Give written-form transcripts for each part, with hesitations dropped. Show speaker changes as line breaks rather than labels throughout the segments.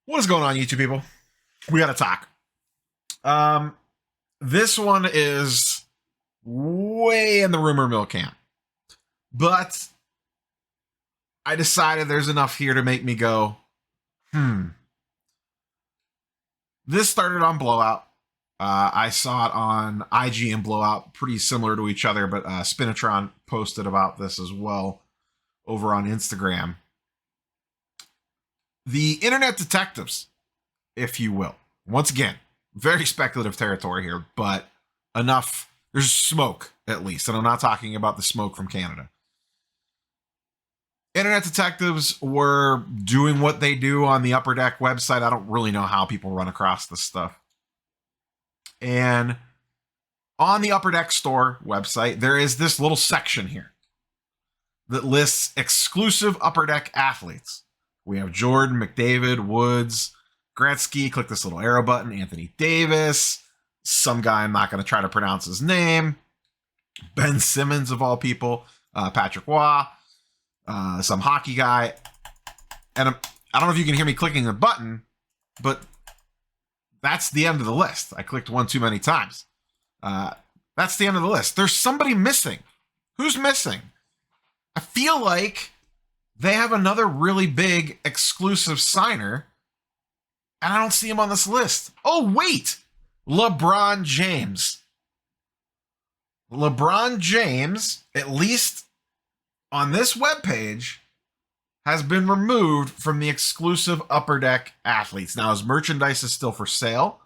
What is going on, YouTube people? We gotta talk. This one is way in the rumor mill camp, but I decided there's enough here to make me go, This started on Blowout. I saw it on IG and Blowout, pretty similar to each other, but Spinatron posted about this as well over on Instagram. The internet detectives, if you will. Once again, very speculative territory here, but enough. There's smoke, at least, and I'm not talking about the smoke from Canada. Internet detectives were doing what they do on the Upper Deck website. I don't really know how people run across this stuff. And on the Upper Deck store website, there is this little section here that lists exclusive Upper Deck athletes. We have Jordan, McDavid, Woods, Gretzky. Click this little arrow button. Anthony Davis. Some guy I'm not going to try to pronounce his name. Ben Simmons, of all people. Patrick Waugh. Some hockey guy. And I don't know if you can hear me clicking the button, but that's the end of the list. I clicked one too many times. That's the end of the list. There's somebody missing. Who's missing? I feel like they have another really big exclusive signer, and I don't see him on this list. Oh, wait! LeBron James. LeBron James, at least on this webpage, has been removed from the exclusive Upper Deck athletes. Now, his merchandise is still for sale,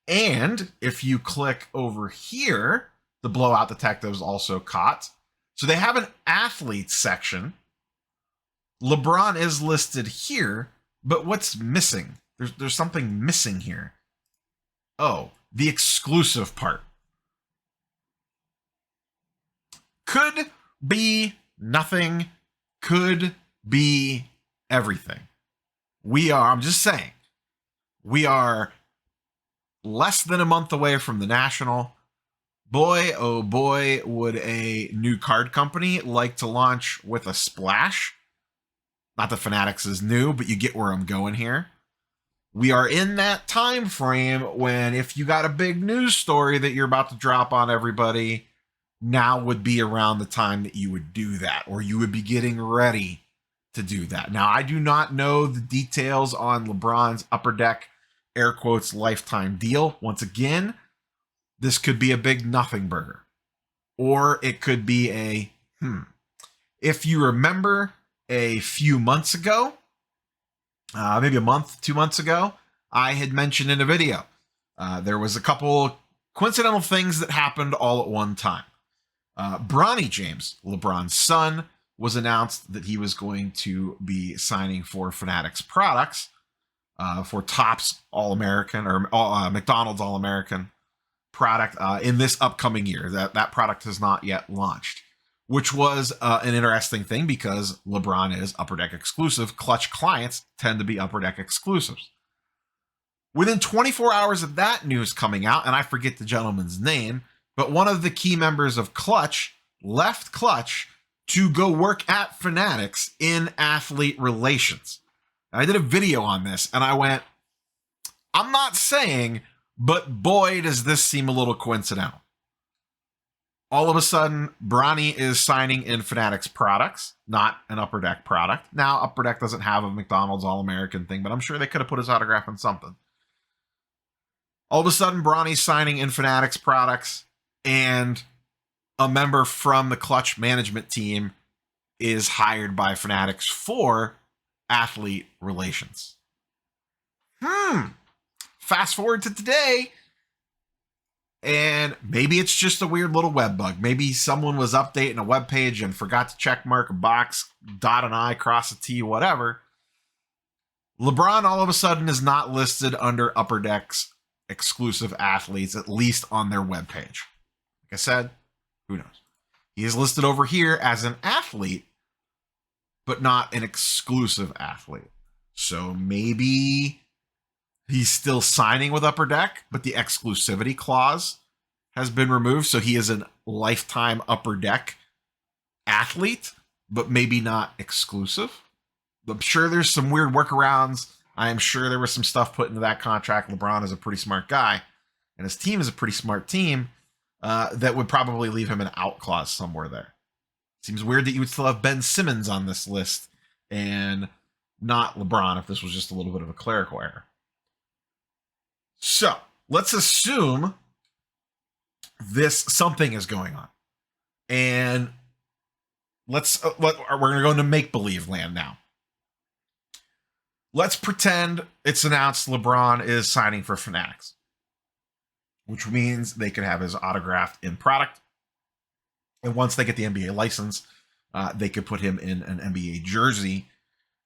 and if you click over here, the Blowout Detectives also caught. So they have an athlete section. LeBron is listed here, but what's missing? There's something missing here. Oh, the exclusive part. Could be nothing, could be everything. I'm just saying, we are less than a month away from the National. Boy, oh boy, would a new card company like to launch with a splash. Not that Fanatics is new, but you get where I'm going here. We are in that time frame when if you got a big news story that you're about to drop on everybody, now would be around the time that you would do that, or you would be getting ready to do that. Now, I do not know the details on LeBron's Upper Deck, air quotes, lifetime deal. Once again, this could be a big nothing burger, or it could be a, If you remember a few months ago, maybe a month, 2 months ago, I had mentioned in a video, there was a couple coincidental things that happened all at one time. Bronny James, LeBron's son, was announced that he was going to be signing for Fanatics products for Topps All-American or McDonald's All-American product in this upcoming year. That product has not yet launched, which was an interesting thing because LeBron is Upper Deck exclusive. Clutch clients tend to be Upper Deck exclusives. Within 24 hours of that news coming out, and I forget the gentleman's name, but one of the key members of Clutch left Clutch to go work at Fanatics in athlete relations. And I did a video on this, and I went, I'm not saying, but boy, does this seem a little coincidental. All of a sudden, Bronny is signing in Fanatics products, not an Upper Deck product. Now, Upper Deck doesn't have a McDonald's All-American thing, but I'm sure they could have put his autograph on something. All of a sudden, Bronny's signing in Fanatics products, and a member from the Clutch management team is hired by Fanatics for athlete relations. Fast forward to today, and maybe it's just a weird little web bug. Maybe someone was updating a web page and forgot to check mark a box, dot an I, cross a T, whatever. LeBron all of a sudden is not listed under Upper Deck's exclusive athletes, at least on their web page. Like I said, who knows? He is listed over here as an athlete, but not an exclusive athlete. So maybe he's still signing with Upper Deck, but the exclusivity clause has been removed. So he is a lifetime Upper Deck athlete, but maybe not exclusive. I'm sure there's some weird workarounds. I am sure there was some stuff put into that contract. LeBron is a pretty smart guy, and his team is a pretty smart team that would probably leave him an out clause somewhere there. Seems weird that you would still have Ben Simmons on this list and not LeBron if this was just a little bit of a clerical error. So let's assume something is going on, and we're going to go into make-believe land now. Let's pretend it's announced LeBron is signing for Fanatics, which means they could have his autograph in product. And once they get the NBA license, they could put him in an NBA jersey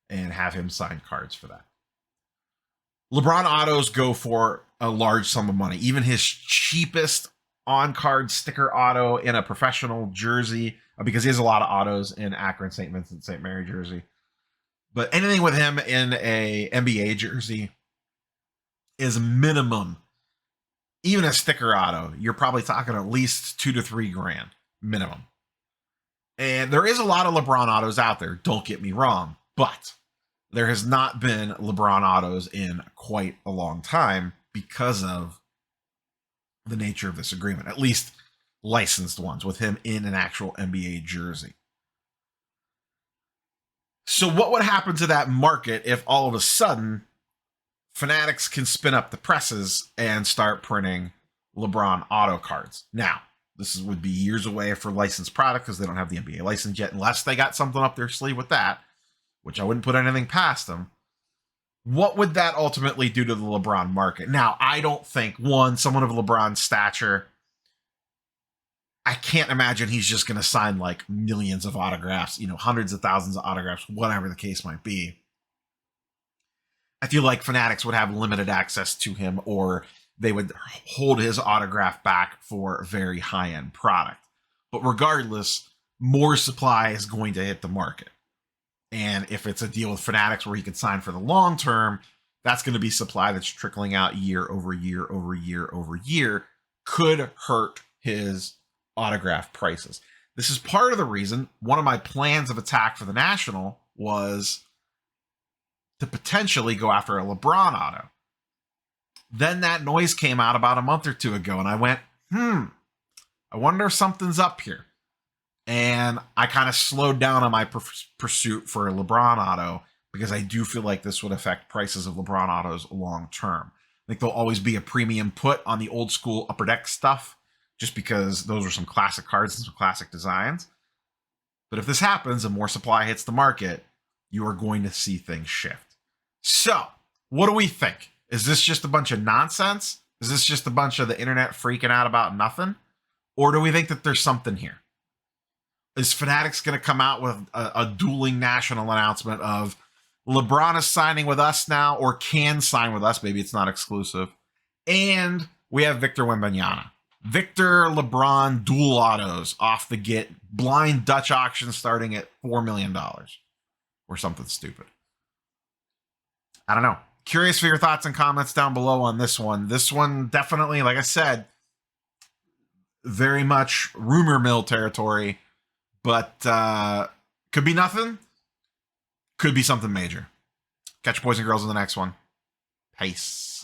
and have him sign cards for that. LeBron autos go for a large sum of money. Even his cheapest on-card sticker auto in a professional jersey, because he has a lot of autos in Akron, St. Vincent, St. Mary jersey. But anything with him in a NBA jersey is minimum. Even a sticker auto, you're probably talking at least $2 to $3 grand minimum. And there is a lot of LeBron autos out there, don't get me wrong, but there has not been LeBron autos in quite a long time because of the nature of this agreement, at least licensed ones with him in an actual NBA jersey. So what would happen to that market if all of a sudden Fanatics can spin up the presses and start printing LeBron auto cards? Now, this would be years away for licensed product because they don't have the NBA license yet, unless they got something up their sleeve with that, which I wouldn't put anything past them. What would that ultimately do to the LeBron market? Now, I don't think, someone of LeBron's stature, I can't imagine he's just going to sign like millions of autographs, hundreds of thousands of autographs, whatever the case might be. I feel like Fanatics would have limited access to him, or they would hold his autograph back for very high-end product. But regardless, more supply is going to hit the market. And if it's a deal with Fanatics where he can sign for the long term, that's going to be supply that's trickling out year over year over year over year, could hurt his autograph prices. This is part of the reason one of my plans of attack for the National was to potentially go after a LeBron auto. Then that noise came out about a month or two ago, and I went, I wonder if something's up here. And I kind of slowed down on my pursuit for a LeBron auto because I do feel like this would affect prices of LeBron autos long term. I think there'll always be a premium put on the old school Upper Deck stuff, just because those are some classic cards and some classic designs. But if this happens and more supply hits the market, you are going to see things shift. So, what do we think? Is this just a bunch of nonsense? Is this just a bunch of the internet freaking out about nothing? Or do we think that there's something here? Is Fanatics going to come out with a dueling national announcement of LeBron is signing with us now, or can sign with us? Maybe it's not exclusive. And we have Victor Wembanyama. Victor LeBron dual autos off the get, blind Dutch auction starting at $4 million or something stupid. I don't know. Curious for your thoughts and comments down below on this one. This one definitely, like I said, very much rumor mill territory, but could be nothing. Could be something major. Catch you boys and girls in the next one. Peace.